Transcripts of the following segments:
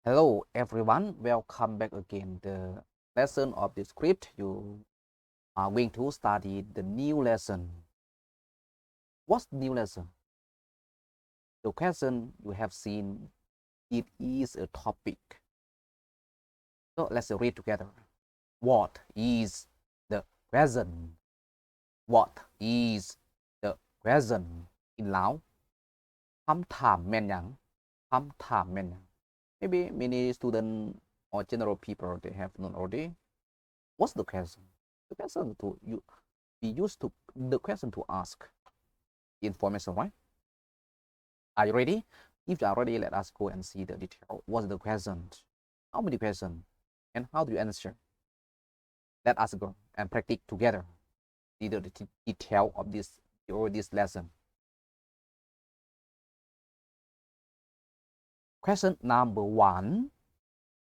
Hello everyone, welcome back again. The lesson of the script, you are going to study the new lesson. What's the new lesson? The question you have seen, it is a topic. So let's read together. What is the question? What is the question in Lao? คำถามแม่นหยังคำถามแม่นหยัง Maybe many students or general people they have known already. What's the question? The question to you we used to the question to ask information, right? Are you ready? If you are ready, let us go and see the detail. What's the question? How many questions? And how do you answer? Let us go and practice together. See the detail of this lesson. Question number 1.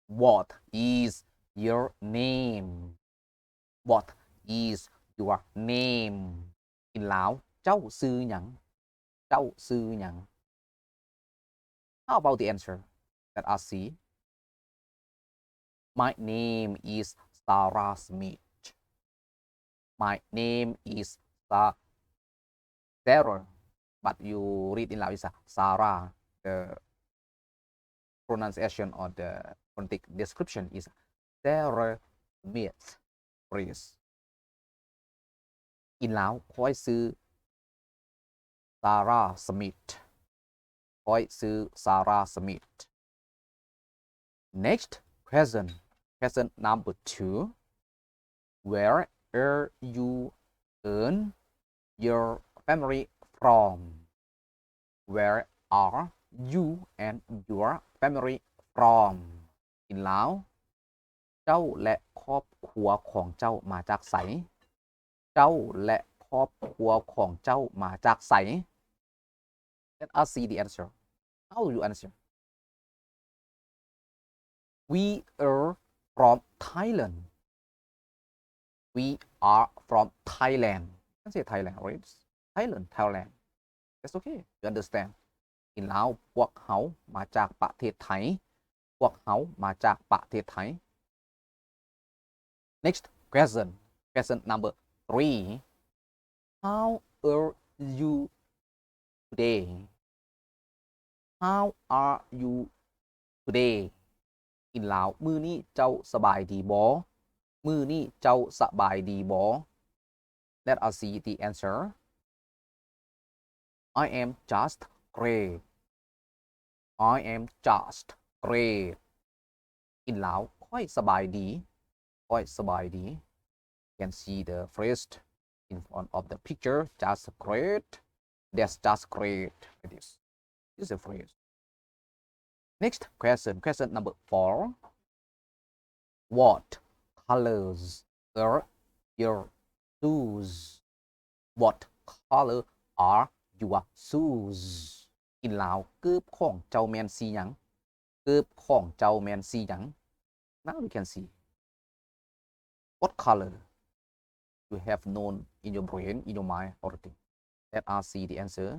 What is your name? What is your name? In Lao, เจ้าชื่อหยังเจ้าชื่อหยัง How about the answer? Let us see. My name is Sarah Smith. My name is Sarah, but you read in Lao is Sarah. The pronunciation or the phonetic description is Sarah Smith. Please. In Lao, ข้อยชื่อ Sarah Smith. ข้อยชื่อ Sarah Smith. Next question. Question number 2. Where are you earn your family from? Where are you and your family from? In Lao, เจ้าและครอบครัวของเจ้ามาจากไสเจ้าและครอบครัวของเจ้ามาจากไส Let us see the answer. How do you answer? We are from Thailand. We are from Thailand. You can say Thailand, right? Thailand. That's okay. You understand. In Lao, พวกเขามาจากประเทศไทยพวกเขามาจากประเทศไทย Next question. Question number 3. How are you today? How are you today? In Lao, มื้อนี้เจ้าสบายดีบ่มื้อนี้เจ้าสบายดีบ่ Let us see the answer. I am just great. I am just great. In Lao, ค่อยสบายดีค่อยสบายดี You can see the phrase in front of the picture. Just great. That's just great. This is a phrase. Next question. Question number 4. What colors are your shoes? What color are your shoes? In Lao, เกือบของเจ้าแมนสีหยังเกือบของเจ้าแมนสีหยัง Now we can see. What color you have known in your brain, in your mind already? Let us see the answer.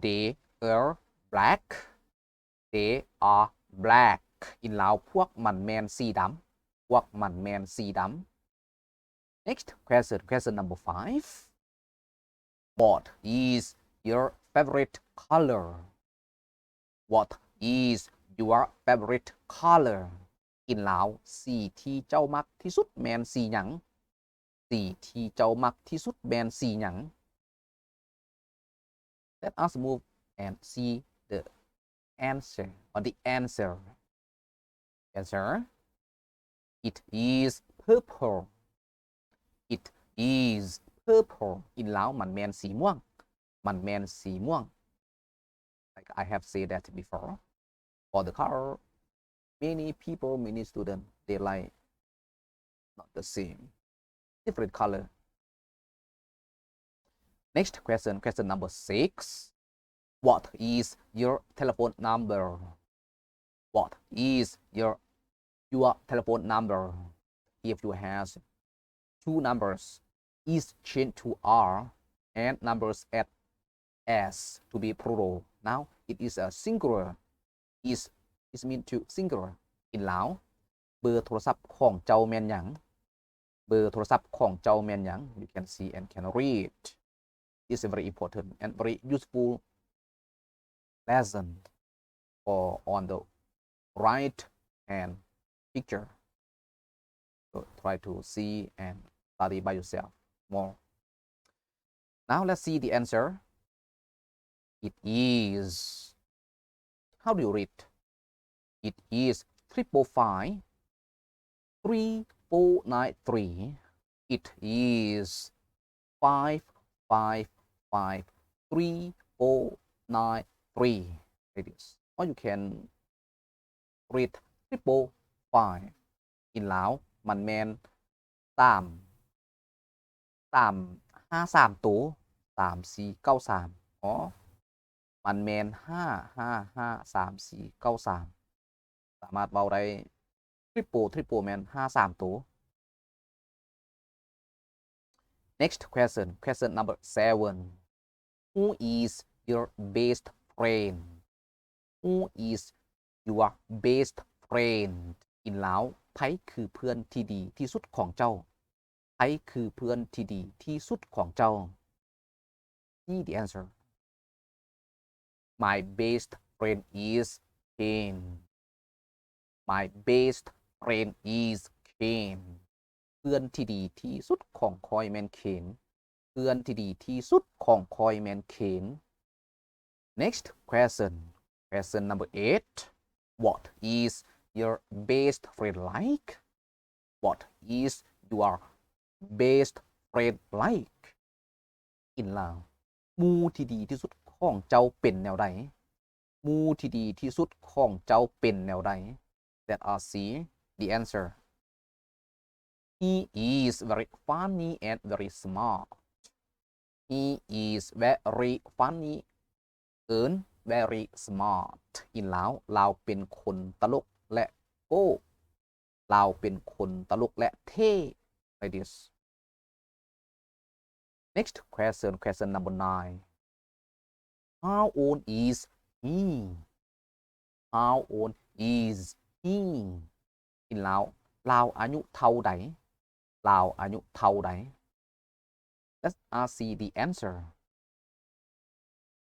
They are black. They are black. In Lao, พวกมันแมนสีดำพวกมันแมนสีดำ Next question. Question number 5. What is your favorite color? What is your favorite color? In Lao, สีที่เจ้ามักที่สุดแมนสีหยังสีที่เจ้ามักที่สุดแมนสีหยัง Let us move and see the answer or the answer. Answer. It is purple. It is purple. In Lao, มันแมนสีม่วงมันแมนสีม่วง Like I have said that before. For the color, many people, many students, they like not the same, different color. Next question. Question number 6. What is your telephone number? What is your telephone number? If you have 2 numbers, each change to R and numbers at as to be plural. Now it is a singular. Is mean to singular in ลาวเบอร์โทรศัพท์ของเจ้าแม่นหยังเบอร์โทรศัพท์ของเจ้าแม่นหยัง you can see and can read. It's a very important and very useful lesson for on the right hand picture. So try to see and study by yourself more. Now let's see the answer. It is, how do you read? It is 555 3493. It is 555 3493. It is. Or you can read 555 in ลาวมันแมน353ตัว3493อ๋อมันแมน5553493สามารถเว้าได้triple แมน53ตัว Next question number 7. Who is your best friend? Who is your best friend in ลาวไผคือเพื่อนที่ดีที่สุดของเจ้าไผคือเพื่อนที่ดีที่สุดของเจ้า See the answer. My best friend is Ken. My best friend is Ken. เพื่อนที่ดีที่สุดของคอยแมนเคนเพื่อนที่ดีที่สุดของคอยแมนเคน Next question number 8. What is your best friend like? What is your best friend like? In ลาวหมู่ที่ดีที่สุดของเจ้าเป็นแนวใดหมู่ที่ดีที่สุดของเจ้าเป็นแนวใด Let us see the answer. He is very funny and very smart. He is very funny and very smart. In ลาวเป็นคนตลกและโก้ลาวเป็นคนตลกและเท่ like this. Next question number 9. How old is he? How old is he? In ลาวอายุเท่าใดลาวอายุเท่าใด Let's see the answer.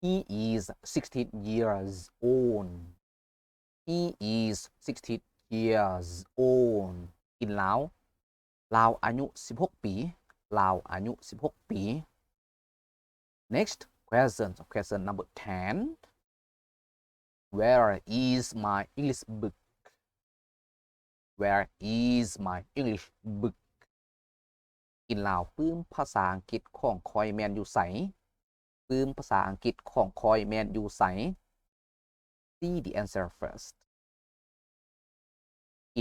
He is 16 years old. He is 16 years old. In ลาวอายุ16ปีลาวอายุ16ปี Next question number 10. Where is my English book? Where is my English book? In ลาวปื้มภาษาอังกฤษของคอยแมนอยู่ไสปื้มภาษาอังกฤษของคอยแมนอยู่ไส See the answer first.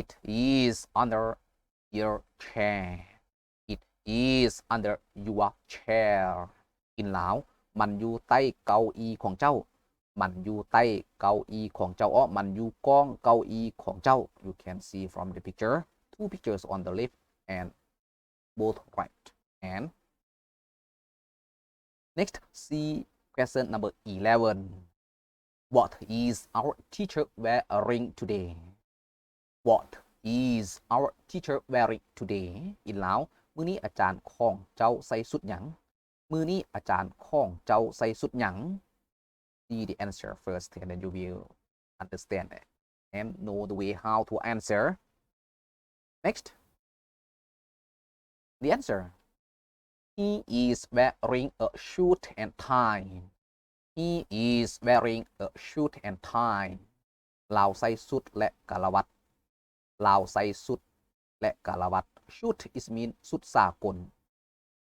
It is under your chair. It is under your chair. In ลาวมันอยู่ใต้เก้าอี้ของเจ้ามันอยู่ใต้เก้าอี้ของเจ้ามันอยู่ก้องเก้าอี้ของเจ้า You can see from the picture. Two pictures on the left and both right. And next, see question number 11. What is our teacher wearing today? What is our teacher wearing today? In ลาวมื้อนี้อาจารย์ของเจ้าใส่สุดหยังมื้อนี้อาจารย์ของเจ้าใส่สุดหยัง See the answer first and then you will understand it and know the way how to answer. Next, the answer. He is wearing a suit and tie. He is wearing a suit and tie. ลาวใส่สุดและกะละวัดลาวใส่สุดและกะละวัด Suit is mean สุดสากล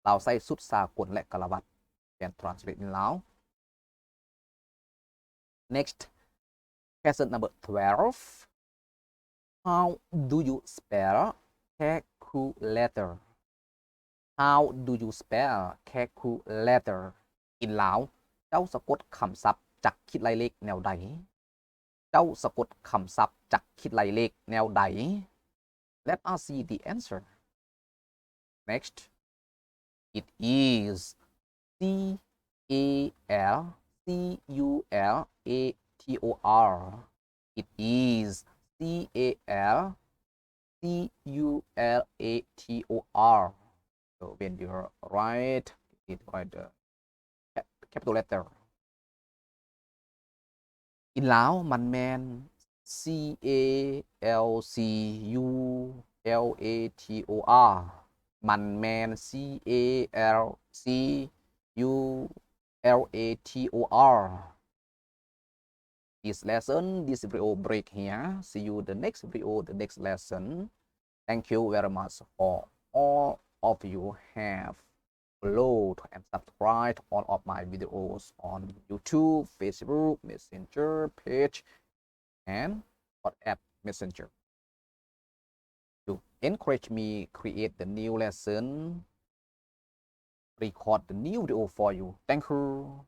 ลาวใส่สุดสากลและกะละวัด Can translate in ลาว Next, question number 12. How do you spell calculator? How do you spell calculator? In ลาวเจ้าสะกดคำศัพท์จักคิดไล่เลขแนวใดเจ้าสะกดคำศัพท์จักคิดไล่เลขแนวใด Let us see the answer. Next, it is A L C U L A T O R. It is C A L C U L A T O R. So when you write the capital letter. In Lao, man man C A L C U L A T O R. Man man C A L C U L A T O R. This lesson, this video break here. See you the next video, the next lesson. Thank you very much for all of you have followed and subscribed all of my videos on YouTube, Facebook, Messenger page, and WhatsApp Messenger. To encourage me create the new lesson, record the new video for you. Thank you.